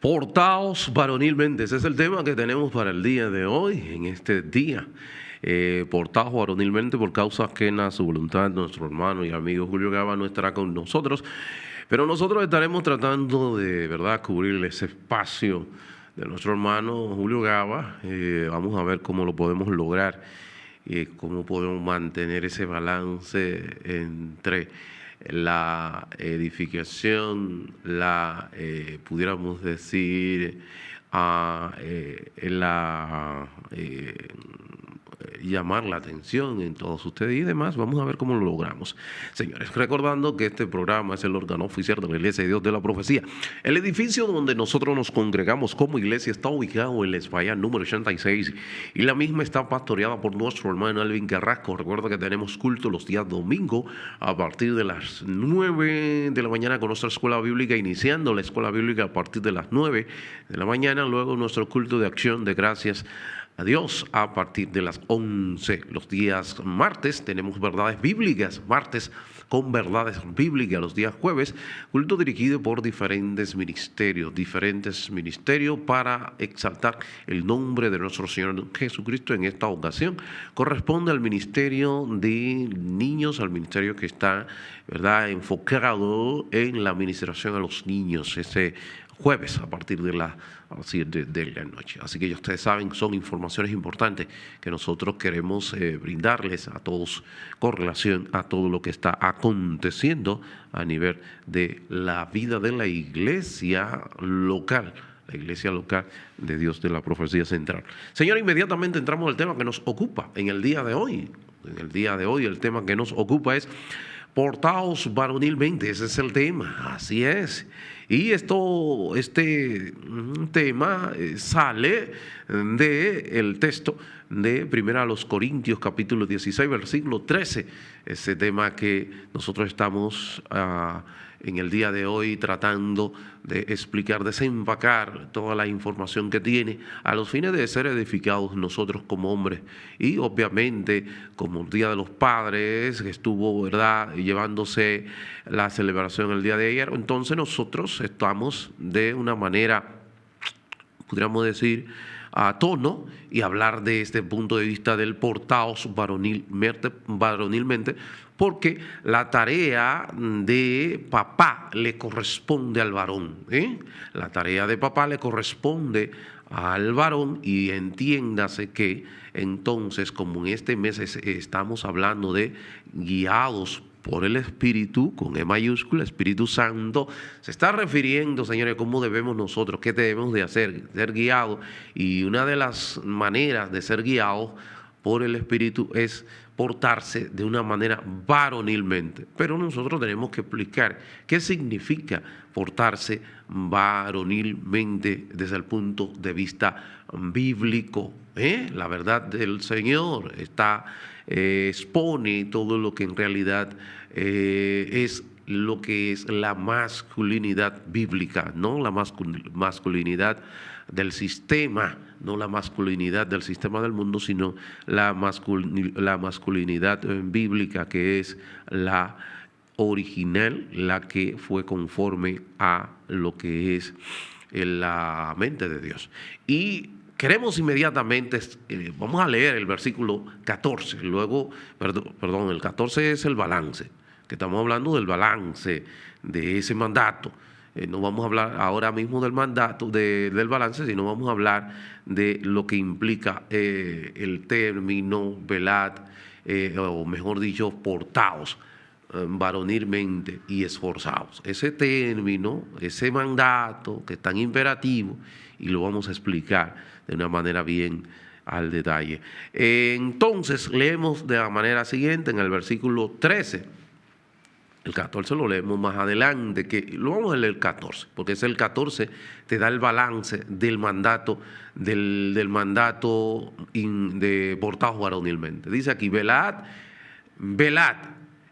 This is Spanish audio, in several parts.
Portaos varonilmente, ese es el tema que tenemos para el día de hoy, en este día. Portaos varonilmente por causa ajena a su voluntad. Nuestro hermano y amigo Julio Gaba no estará con nosotros, pero nosotros estaremos tratando de verdad cubrir ese espacio de nuestro hermano Julio Gaba. Vamos a ver cómo lo podemos lograr, cómo podemos mantener ese balance entre la edificación, pudiéramos decir, llamar la atención en todos ustedes y demás. Vamos a ver cómo lo logramos. Señores, recordando que este programa es el órgano oficial de la Iglesia de Dios de la Profecía. El edificio donde nosotros nos congregamos como iglesia está ubicado en la España número 86 y la misma está pastoreada por nuestro hermano Alvin Carrasco. Recuerda que tenemos culto los días domingo a partir de las 9 de la mañana con nuestra escuela bíblica, iniciando la escuela bíblica a partir de las 9 de la mañana, luego nuestro culto de acción de gracias a Dios a partir de las 11. Los días martes tenemos verdades bíblicas, martes con verdades bíblicas. Los días jueves, culto dirigido por diferentes ministerios para exaltar el nombre de nuestro Señor Jesucristo. En esta ocasión corresponde al ministerio de niños, al ministerio que está, ¿verdad?, enfocado en la administración a los niños. Ese jueves a partir de las 7 de la noche. Así que ya ustedes saben, son informaciones importantes que nosotros queremos brindarles a todos con relación a todo lo que está aconteciendo a nivel de la vida de la iglesia local. La iglesia local de Dios de la Profecía Central. Señora, inmediatamente entramos al tema que nos ocupa en el día de hoy. En el día de hoy el tema que nos ocupa es portaos varonilmente. Ese es el tema, así es. Y este tema sale del texto de 1 Corintios capítulo 16, versículo 13. Ese tema que nosotros estamos en el día de hoy tratando de explicar, desempacar toda la información que tiene a los fines de ser edificados nosotros como hombres. Y obviamente, como el Día de los Padres, que estuvo, ¿verdad?, llevándose la celebración el día de ayer, entonces nosotros estamos de una manera, podríamos decir, a tono y hablar de este punto de vista del portaos varonilmente, porque la tarea de papá le corresponde al varón, La tarea de papá le corresponde al varón, y entiéndase que entonces, como en este mes estamos hablando de guiados por el Espíritu, con E mayúscula, Espíritu Santo, se está refiriendo, señores, cómo debemos nosotros, qué debemos de hacer, ser guiados. Y una de las maneras de ser guiados por el Espíritu es portarse de una manera varonilmente. Pero nosotros tenemos que explicar qué significa portarse varonilmente desde el punto de vista bíblico. La verdad del Señor expone todo lo que en realidad es lo que es la masculinidad bíblica, no la masculinidad del sistema, no la masculinidad del sistema del mundo, sino la masculinidad bíblica, que es la original, la que fue conforme a lo que es la mente de Dios. Y queremos inmediatamente, vamos a leer el versículo 14, luego, perdón, el 14 es el balance, que estamos hablando del balance de ese mandato. No vamos a hablar ahora mismo del mandato, del balance, sino vamos a hablar de lo que implica el término velad, o mejor dicho, portaos varonilmente y esforzados. Ese término, ese mandato que es tan imperativo, y lo vamos a explicar de una manera bien al detalle. Entonces leemos de la manera siguiente en el versículo 13. El 14 lo leemos más adelante, que lo vamos a leer el 14, porque es el 14 te da el balance del mandato, del mandato de portaos varonilmente. Dice aquí: velad,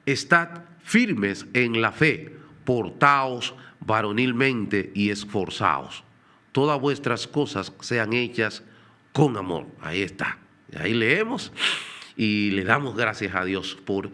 estad firmes en la fe, portaos varonilmente y esforzaos. Todas vuestras cosas sean hechas con amor. Ahí está. Ahí leemos y le damos gracias a Dios por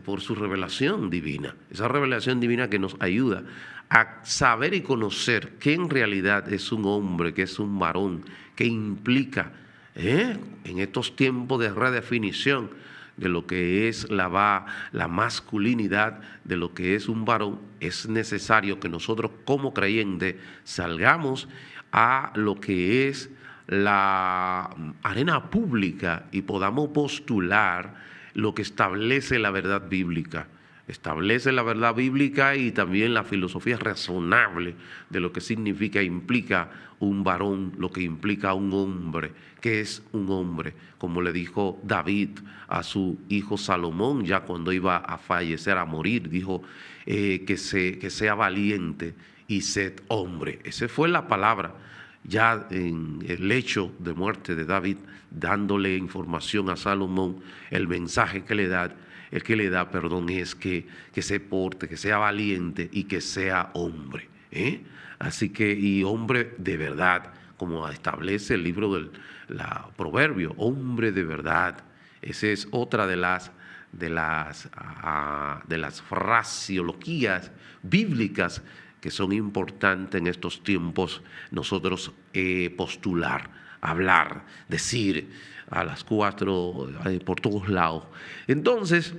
por su revelación divina. Esa revelación divina que nos ayuda a saber y conocer qué en realidad es un hombre, qué es un varón, qué implica en estos tiempos de redefinición de lo que es la masculinidad, de lo que es un varón, es necesario que nosotros como creyentes salgamos a lo que es la arena pública y podamos postular lo que establece la verdad bíblica. Establece la verdad bíblica y también la filosofía razonable de lo que significa, implica un varón, lo que implica un hombre. ¿Qué es un hombre? Como le dijo David a su hijo Salomón, ya cuando iba a fallecer, a morir, dijo que sea valiente y sed hombre. Esa fue la palabra ya en el lecho de muerte de David, dándole información a Salomón, el mensaje que le da. El que le da, es que se porte, que sea valiente y que sea hombre. Así que, y hombre de verdad, como establece el libro del Proverbio, hombre de verdad. Esa es otra de las fraseologías bíblicas que son importantes en estos tiempos nosotros postular, hablar, decir a las 4 por todos lados. Entonces,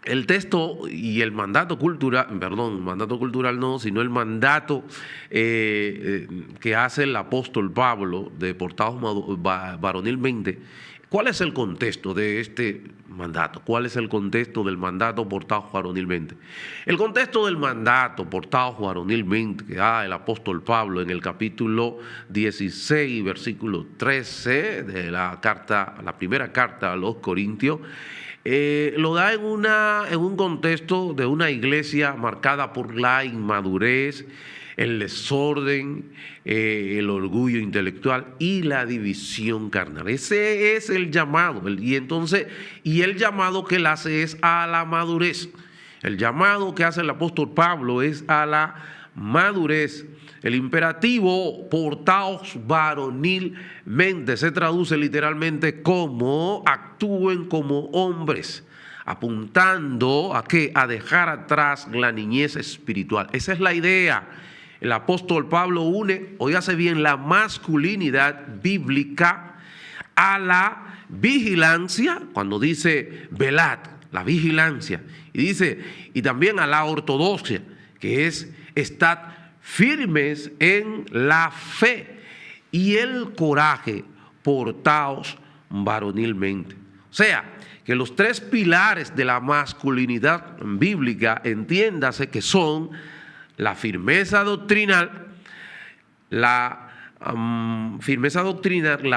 el texto y el mandato cultural, mandato cultural no, sino el mandato que hace el apóstol Pablo de portaos varonilmente. ¿Cuál es el contexto de este mandato? ¿Cuál es el contexto del mandato portaos varonilmente? El contexto del mandato portaos varonilmente que da el apóstol Pablo en el capítulo 16, versículo 13 de la primera carta a los Corintios, lo da en un contexto de una iglesia marcada por la inmadurez, el desorden, el orgullo intelectual y la división carnal. Ese es el llamado. Y el llamado que él hace es a la madurez. El llamado que hace el apóstol Pablo es a la madurez. El imperativo portaos varonilmente se traduce literalmente como actúen como hombres, apuntando a ¿qué? A dejar atrás la niñez espiritual. Esa es la idea. El apóstol Pablo une, óigase bien, la masculinidad bíblica a la vigilancia, cuando dice velad, la vigilancia, y dice, y también a la ortodoxia, que es estad firmes en la fe y el coraje, portaos varonilmente. O sea, que los 3 pilares de la masculinidad bíblica, entiéndase que son la firmeza doctrinal, la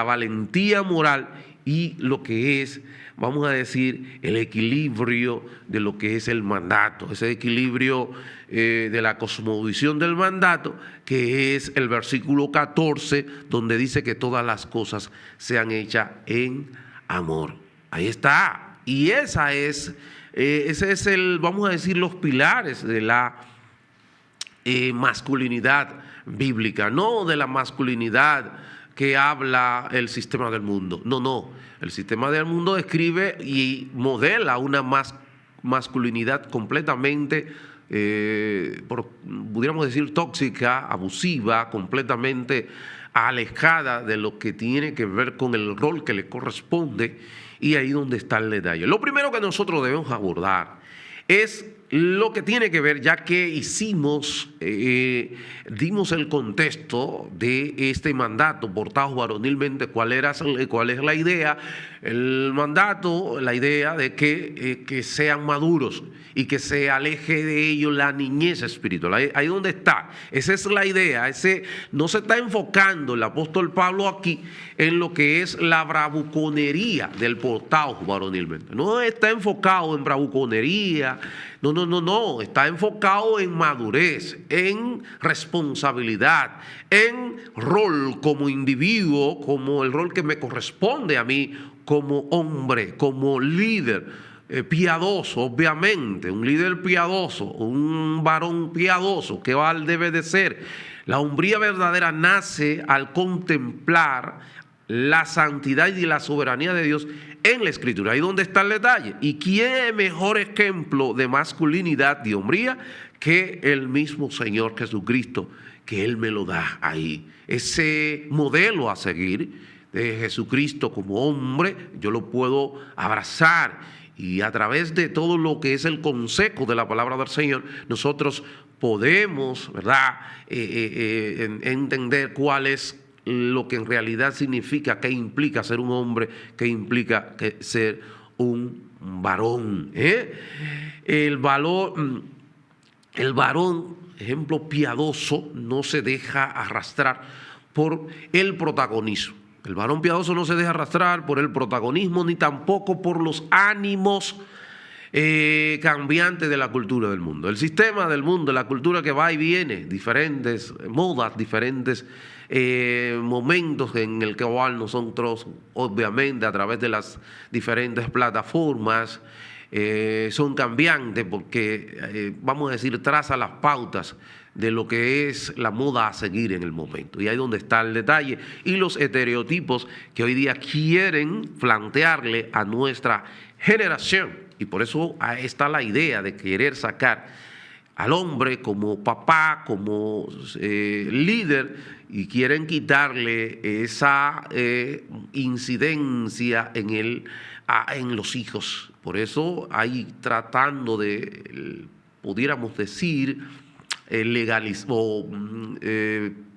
valentía moral y lo que es, vamos a decir, el equilibrio de lo que es el mandato, ese equilibrio de la cosmovisión del mandato, que es el versículo 14, donde dice que todas las cosas sean hechas en amor. Ahí está. Y ese es vamos a decir, los pilares de la masculinidad bíblica, no de la masculinidad que habla el sistema del mundo. No. El sistema del mundo describe y modela una masculinidad completamente, pudiéramos decir, tóxica, abusiva, completamente alejada de lo que tiene que ver con el rol que le corresponde, y ahí donde está el detalle. Lo primero que nosotros debemos abordar es lo que tiene que ver, ya que dimos el contexto de este mandato, portaos varonilmente, cuál es la idea, el mandato, la idea de que sean maduros y que se aleje de ellos la niñez espiritual. Ahí donde está, esa es la idea. No se está enfocando el apóstol Pablo aquí en lo que es la bravuconería del portaos varonilmente. No está enfocado en bravuconería. No, está enfocado en madurez, en responsabilidad, en rol como individuo, como el rol que me corresponde a mí como hombre, como líder piadoso, obviamente, un líder piadoso, un varón piadoso, que debe de ser. La hombría verdadera nace al contemplar la santidad y la soberanía de Dios en la Escritura. Ahí donde está el detalle. ¿Y quién es mejor ejemplo de masculinidad, de hombría, que el mismo Señor Jesucristo, que Él me lo da ahí. Ese modelo a seguir de Jesucristo como hombre, yo lo puedo abrazar, y a través de todo lo que es el consejo de la palabra del Señor, nosotros podemos, ¿verdad?, entender cuál es lo que en realidad significa, qué implica ser un hombre, qué implica ser un varón. El varón, ejemplo piadoso, no se deja arrastrar por el protagonismo. El varón piadoso no se deja arrastrar por el protagonismo ni tampoco por los ánimos cambiantes de la cultura del mundo. El sistema del mundo, la cultura que va y viene, diferentes modas, diferentes momentos en el que nosotros, obviamente, a través de las diferentes plataformas, son cambiantes porque, vamos a decir, traza las pautas de lo que es la moda a seguir en el momento. Y ahí es donde está el detalle y los estereotipos que hoy día quieren plantearle a nuestra generación. Y por eso está la idea de querer sacar al hombre como papá, como líder, y quieren quitarle esa incidencia en los hijos. Por eso hay tratando de, pudiéramos decir,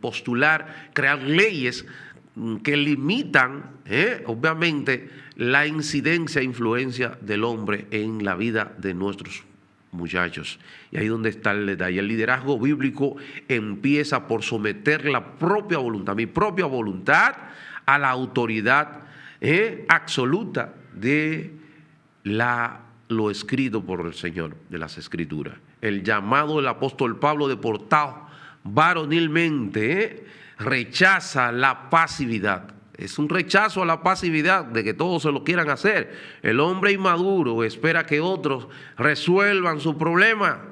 postular, crear leyes que limitan, obviamente, la incidencia e influencia del hombre en la vida de nuestros muchachos. Y ahí es donde está el detalle. El liderazgo bíblico empieza por someter la propia voluntad, mi propia voluntad, a la autoridad absoluta de lo escrito por el Señor, de las Escrituras. El llamado del apóstol Pablo, deportado varonilmente, rechaza la pasividad. Es un rechazo a la pasividad de que todos se lo quieran hacer. El hombre inmaduro espera que otros resuelvan su problema,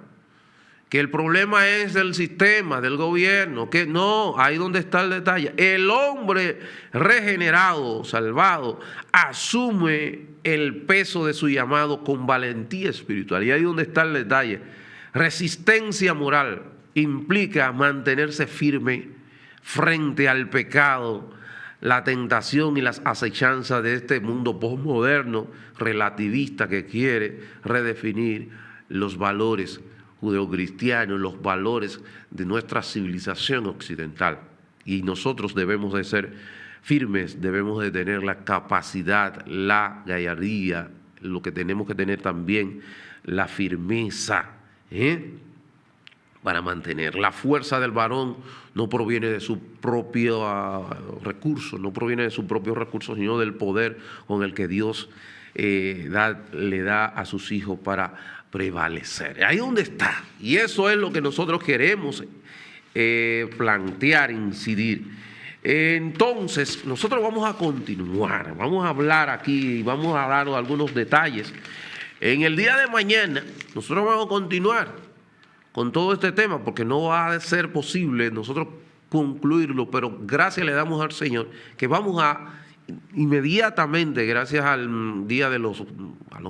que el problema es del sistema, del gobierno, que no, ahí donde está el detalle. El hombre regenerado, salvado, asume el peso de su llamado con valentía espiritual. Y ahí donde está el detalle. Resistencia moral implica mantenerse firme frente al pecado, la tentación y las acechanzas de este mundo posmoderno, relativista, que quiere redefinir los valores judeocristianos, los valores de nuestra civilización occidental. Y nosotros debemos de ser firmes, debemos de tener la capacidad, la gallardía, lo que tenemos que tener también, la firmeza, para mantener. La fuerza del varón no proviene de su propio recurso, no proviene de su propio recurso, sino del poder con el que Dios le da a sus hijos para prevalecer. Ahí es donde está. Y eso es lo que nosotros queremos plantear, incidir. Entonces, nosotros vamos a continuar, vamos a hablar aquí y vamos a dar algunos detalles. En el día de mañana, nosotros vamos a continuar con todo este tema, porque no va a ser posible nosotros concluirlo, pero gracias le damos al Señor, que vamos a inmediatamente, gracias al día de los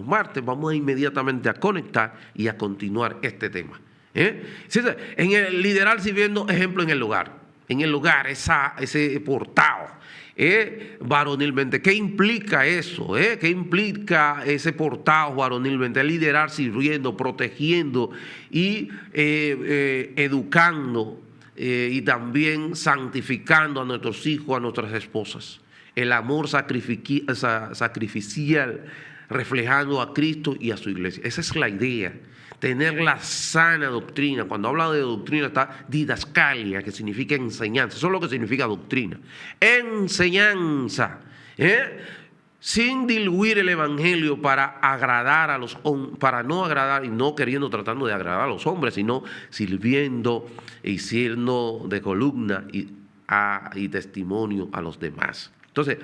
martes, vamos a inmediatamente a conectar y a continuar este tema. En el liderar sirviendo ejemplo en el hogar, ese portado, varonilmente. ¿Qué implica eso? ¿Qué implica ese portado varonilmente? Liderar sirviendo, protegiendo y educando y también santificando a nuestros hijos, a nuestras esposas. El amor sacrificial, reflejando a Cristo y a su iglesia. Esa es la idea. Tener la sana doctrina. Cuando habla de doctrina está didascalia, que significa enseñanza. Eso es lo que significa doctrina. Enseñanza. Sin diluir el evangelio para agradar a los hombres, para no agradar y no tratando de agradar a los hombres, sino sirviendo y siendo de columna y testimonio a los demás. Entonces,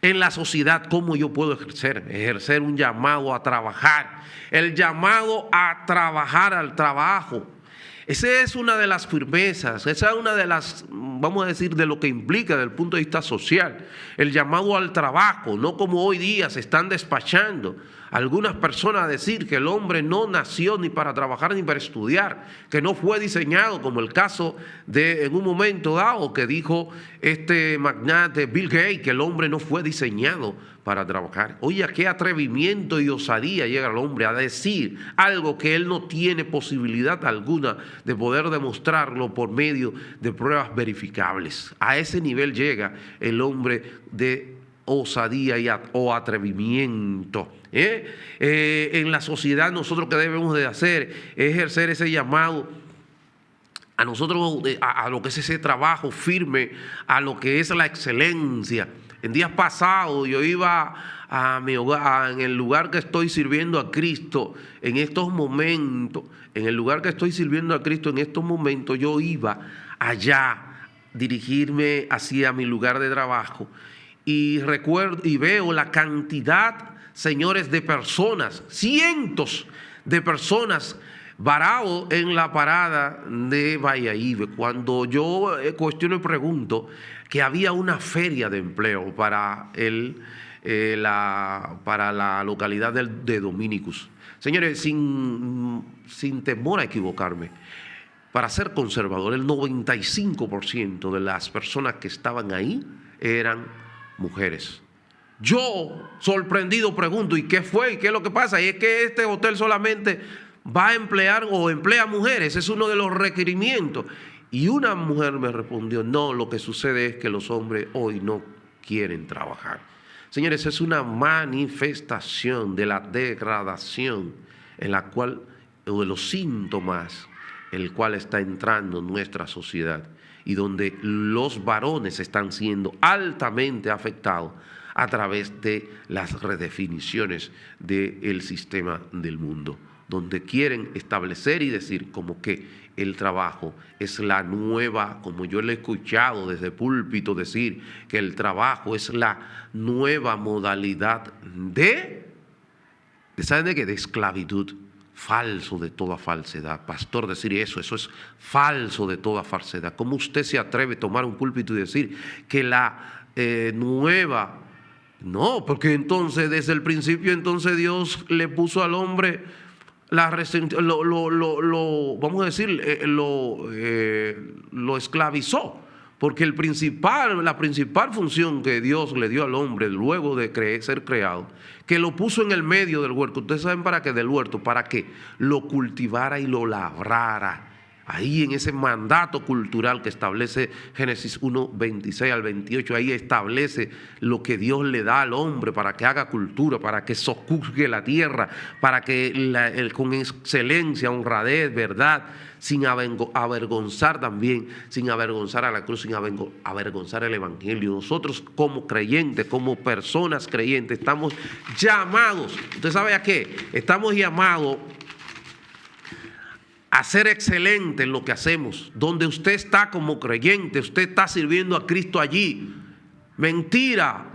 en la sociedad, ¿cómo yo puedo ejercer un llamado a trabajar? El llamado a trabajar, al trabajo. Esa es una de las firmezas, esa es una de las, vamos a decir, de lo que implica desde el punto de vista social. El llamado al trabajo, no como hoy día se están despachando algunas personas a decir que el hombre no nació ni para trabajar ni para estudiar, que no fue diseñado, como el caso de en un momento dado que dijo este magnate Bill Gates, que el hombre no fue diseñado para trabajar. Oye, ¿a qué atrevimiento y osadía llega el hombre a decir algo que él no tiene posibilidad alguna de poder demostrarlo por medio de pruebas verificables? A ese nivel llega el hombre de osadía o atrevimiento. En la sociedad nosotros que debemos de hacer es ejercer ese llamado a nosotros, a lo que es ese trabajo firme, a lo que es la excelencia. En días pasados yo iba a mi hogar, en el lugar que estoy sirviendo a Cristo en estos momentos, yo iba allá, dirigirme hacia mi lugar de trabajo y recuerdo y veo la cantidad, señores, de personas, cientos de personas varado en la parada de Valladolid. Cuando yo cuestiono y pregunto que había una feria de empleo para la localidad de Dominicus. Señores, sin temor a equivocarme, para ser conservador, el 95% de las personas que estaban ahí eran mujeres. Yo, sorprendido, pregunto, ¿y qué fue? ¿Y qué es lo que pasa? Y es que este hotel solamente va a emplear o emplea mujeres, es uno de los requerimientos. Y una mujer me respondió, no, lo que sucede es que los hombres hoy no quieren trabajar. Señores, es una manifestación de la degradación en la cual, o de los síntomas, el cual está entrando en nuestra sociedad y donde los varones están siendo altamente afectados a través de las redefiniciones del sistema del mundo, donde quieren establecer y decir como que el trabajo es la nueva, como yo le he escuchado desde púlpito decir, que el trabajo es la nueva modalidad ¿saben de qué? De esclavitud. Falso de toda falsedad. Pastor, decir eso es falso de toda falsedad. ¿Cómo usted se atreve a tomar un púlpito y decir que la nueva? No, porque entonces desde el principio entonces Dios le puso al hombre vamos a decir, lo esclavizó. Porque la principal función que Dios le dio al hombre luego de ser creado, que lo puso en el medio del huerto. Ustedes saben para qué del huerto, para que lo cultivara y lo labrara. Ahí en ese mandato cultural que establece Génesis 1, 26 al 28, ahí establece lo que Dios le da al hombre para que haga cultura, para que sojuzgue la tierra, para que con excelencia, honradez, verdad, sin avergonzar también, sin avergonzar a la cruz, sin avergonzar el evangelio. Nosotros como creyentes, como personas creyentes, estamos llamados, ¿usted sabe a qué? Estamos llamados a ser excelente en lo que hacemos. Donde usted está como creyente, usted está sirviendo a Cristo allí. Mentira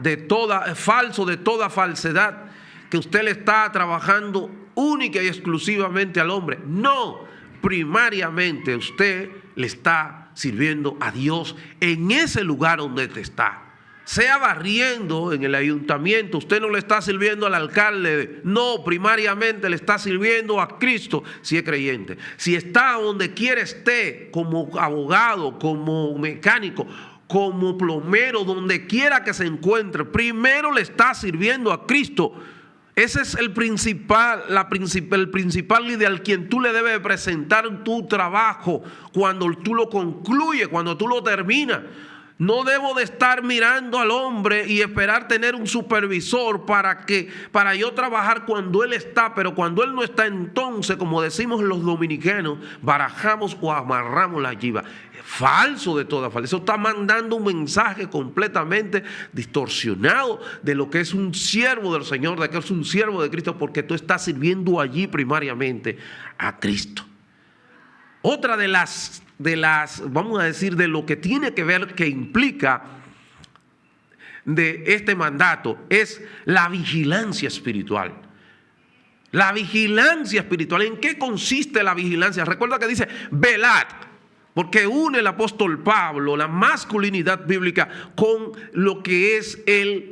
falso de toda falsedad, que usted le está trabajando única y exclusivamente al hombre. No, primariamente usted le está sirviendo a Dios en ese lugar donde usted está. Sea barriendo en el ayuntamiento, usted no le está sirviendo al alcalde, no, primariamente le está sirviendo a Cristo si es creyente. Si está donde quiera esté, como abogado, como mecánico, como plomero, donde quiera que se encuentre, primero le está sirviendo a Cristo. Ese es el principal líder al quien tú le debes presentar tu trabajo cuando tú lo concluyes, cuando tú lo terminas. No debo de estar mirando al hombre y esperar tener un supervisor para yo trabajar cuando él está, pero cuando él no está, entonces, como decimos los dominicanos, barajamos o amarramos la yiva. Falso de toda falsedad. Eso está mandando un mensaje completamente distorsionado de lo que es un siervo del Señor, de que es un siervo de Cristo, porque tú estás sirviendo allí primariamente a Cristo. Otra de las, vamos a decir, de lo que tiene que ver, que implica de este mandato, es la vigilancia espiritual. La vigilancia espiritual. ¿En qué consiste la vigilancia? Recuerda que dice, velad. Porque une el apóstol Pablo la masculinidad bíblica con lo que es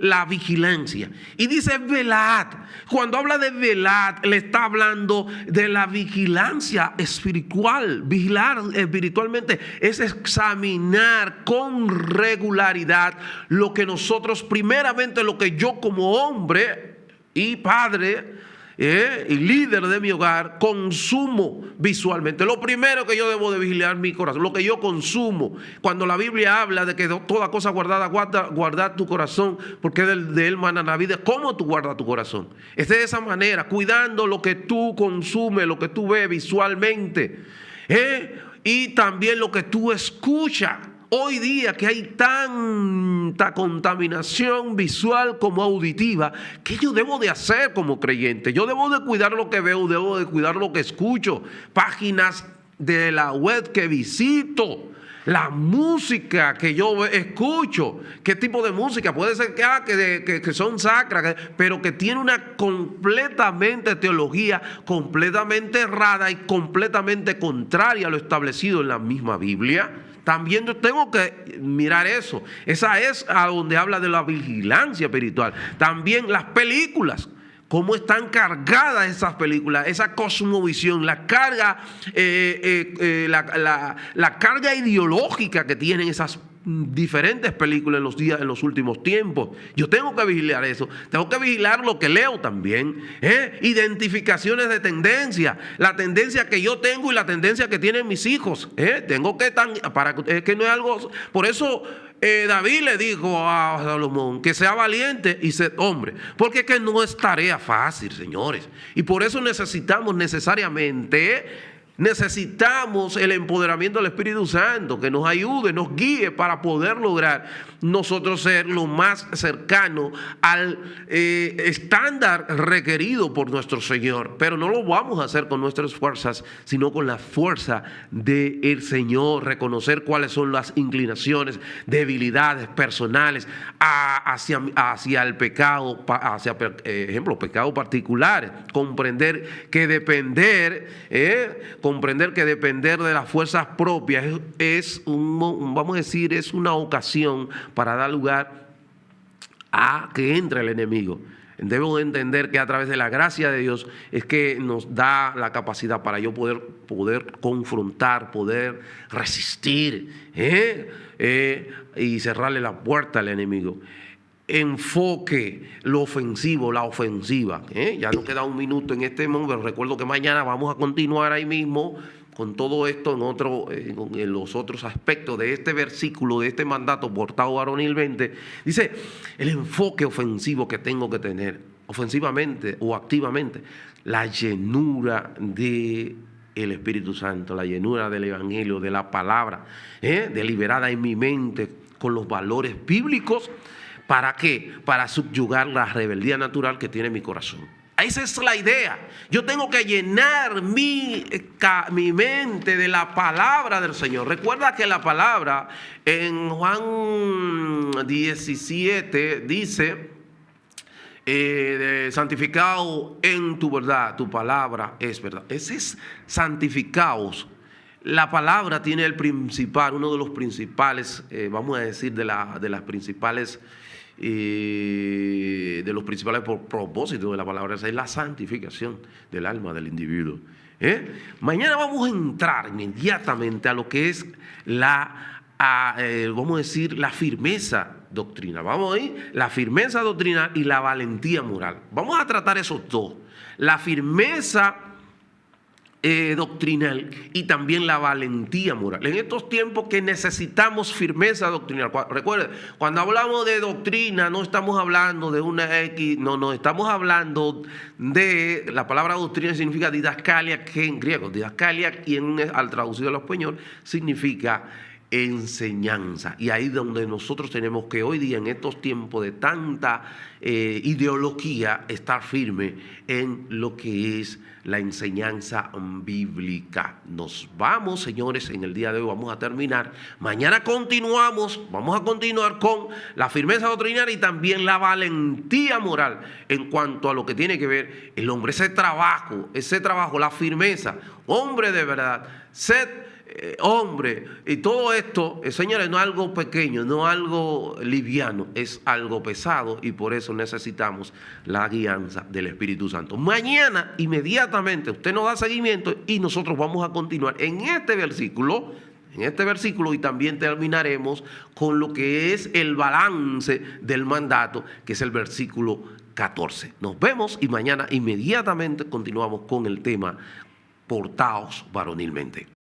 la vigilancia. Y dice velad. Cuando habla de velad, le está hablando de la vigilancia espiritual. Vigilar espiritualmente es examinar con regularidad lo que nosotros, primeramente lo que yo como hombre y padre, y líder de mi hogar, consumo visualmente. Lo primero que yo debo de vigilar mi corazón, lo que yo consumo. Cuando la Biblia habla de que toda cosa guardada, guarda tu corazón, porque de él mana la vida. ¿Cómo tú guardas tu corazón? Es de esa manera, cuidando lo que tú consumes, lo que tú ves visualmente, y también lo que tú escuchas. Hoy día que hay tanta contaminación visual como auditiva, ¿qué yo debo de hacer como creyente? Yo debo de cuidar lo que veo, debo de cuidar lo que escucho, páginas de la web que visito, la música que yo escucho. ¿Qué tipo de música? Puede ser que son sacras, pero que tiene una completamente teología completamente errada y completamente contraria a lo establecido en la misma Biblia. También yo tengo que mirar eso. Esa es a donde habla de la vigilancia espiritual. También las películas. Cómo están cargadas esas películas, esa cosmovisión, la carga, la carga ideológica que tienen esas diferentes películas en los últimos tiempos. Yo tengo que vigilar eso. Tengo que vigilar lo que leo también. Identificaciones de tendencia. La tendencia que yo tengo y la tendencia que tienen mis hijos. Tengo que que no es algo. Por eso David le dijo a Salomón que sea valiente y sea hombre, porque es que no es tarea fácil, señores. Y por eso necesitamos el empoderamiento del Espíritu Santo, que nos ayude, nos guíe para poder lograr nosotros ser lo más cercano al estándar requerido por nuestro Señor. Pero no lo vamos a hacer con nuestras fuerzas, sino con la fuerza del Señor. Reconocer cuáles son las inclinaciones, debilidades personales hacia el pecado, hacia pecados particulares. Comprender que depender de las fuerzas propias es una ocasión para dar lugar a que entre el enemigo. Debemos entender que a través de la gracia de Dios es que nos da la capacidad para yo poder confrontar, poder resistir, y cerrarle la puerta al enemigo. Enfoque lo ofensivo, la ofensiva. Ya nos queda un minuto en este momento, pero recuerdo que mañana vamos a continuar ahí mismo con todo esto en los otros aspectos de este versículo, de este mandato portado varonilmente. Dice, el enfoque ofensivo que tengo que tener, ofensivamente o activamente, la llenura del Espíritu Santo, la llenura del Evangelio, de la palabra, deliberada en mi mente con los valores bíblicos. ¿Para qué? Para subyugar la rebeldía natural que tiene mi corazón. Esa es la idea. Yo tengo que llenar mi mente de la palabra del Señor. Recuerda que la palabra en Juan 17 dice, santificado en tu verdad, tu palabra es verdad. Ese es santificados. La palabra tiene uno de los principales, vamos a decir, de los principales propósitos de la palabra, es la santificación del alma del individuo. Mañana vamos a entrar inmediatamente a lo que es vamos a decir, la firmeza doctrinal. Vamos a ir, la firmeza doctrinal y la valentía moral. Vamos a tratar esos dos. La firmeza doctrinal y también la valentía moral. En estos tiempos que necesitamos firmeza doctrinal. Recuerden, cuando hablamos de doctrina no estamos hablando de una X, no, estamos hablando de, la palabra doctrina significa didascalia, que en griego, didascalia, y al traducido al español significa enseñanza. Y ahí donde nosotros tenemos que hoy día, en estos tiempos de tanta ideología, estar firme en lo que es la enseñanza bíblica. Nos vamos, señores, en el día de hoy vamos a terminar. Mañana vamos a continuar con la firmeza doctrinal y también la valentía moral en cuanto a lo que tiene que ver el hombre, ese trabajo, la firmeza, hombre de verdad, sed hombre, y todo esto, señores, no es algo pequeño, no es algo liviano, es algo pesado y por eso necesitamos la guianza del Espíritu Santo. Mañana, inmediatamente, usted nos da seguimiento y nosotros vamos a continuar en este versículo, y también terminaremos con lo que es el balance del mandato, que es el versículo 14. Nos vemos y mañana inmediatamente continuamos con el tema portaos varonilmente.